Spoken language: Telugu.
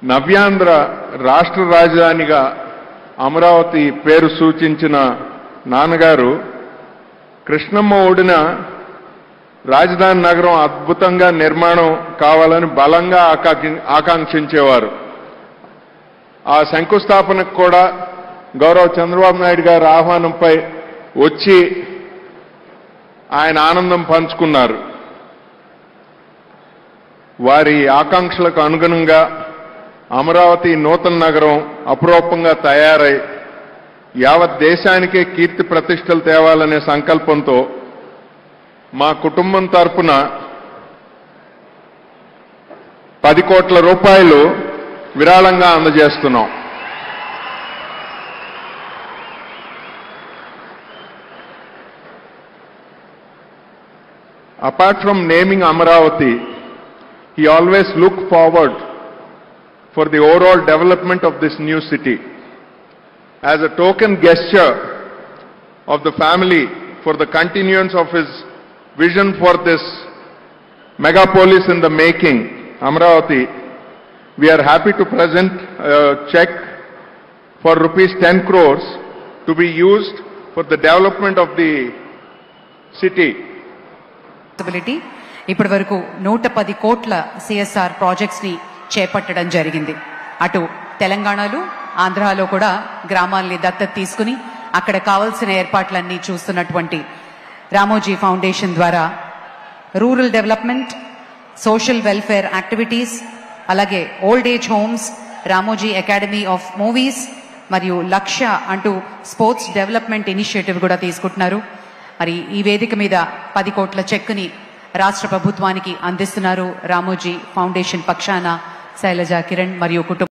నవ్యాంధ్ర రాష్ట్ర రాజధానిగా అమరావతి పేరు సూచించిన నాన్నగారు కృష్ణమ్మ ఒడిన రాజధాని నగరం అద్భుతంగా నిర్మాణం కావాలని బలంగా ఆకాంక్షించేవారు. ఆ శంకుస్థాపనకు కూడా గౌరవ చంద్రబాబు నాయుడు గారి ఆహ్వానంపై వచ్చి ఆయన ఆనందం పంచుకున్నారు. వారి ఆకాంక్షలకు అనుగుణంగా అమరావతి నూతన నగరం అపురూపంగా తయారై యావత్ దేశానికే కీర్తి ప్రతిష్టలు తేవాలనే సంకల్పంతో మా కుటుంబం తరపున 10 కోట్ల రూపాయలు విరాళంగా అందజేస్తున్నాం. Apart from naming Amaravati, he always looked forward for the overall development of this new city. As a token gesture of the family for the continuance of his vision for this megapolis in the making, Amaravati, we are happy to present a check for rupees 10 crores to be used for the development of the city. ఇప్పటి వరకు 110 కోట్ల సిఎస్ఆర్ ప్రాజెక్ట్స్ ని చేపట్టడం జరిగింది. అటు తెలంగాణలో ఆంధ్రాలో కూడా గ్రామాల్ని దత్తత తీసుకుని అక్కడ కావాల్సిన ఏర్పాట్లన్నీ చూస్తున్నటువంటి రామోజీ ఫౌండేషన్ ద్వారా rural development, social welfare activities, అలాగే old age homes, Ramoji academy of movies మరియు లక్ష్య అంటూ స్పోర్ట్స్ డెవలప్మెంట్ ఇనిషియేటివ్ కూడా తీసుకుంటున్నారు. మరి ఈ వేదిక మీద 10 కోట్ల చెక్కుని రాష్ట్ర ప్రభుత్వానికి అందిస్తున్నారు రామోజీ ఫౌండేషన్ పక్షాన శైలజ కిరణ్ మరియు కుటుంబం.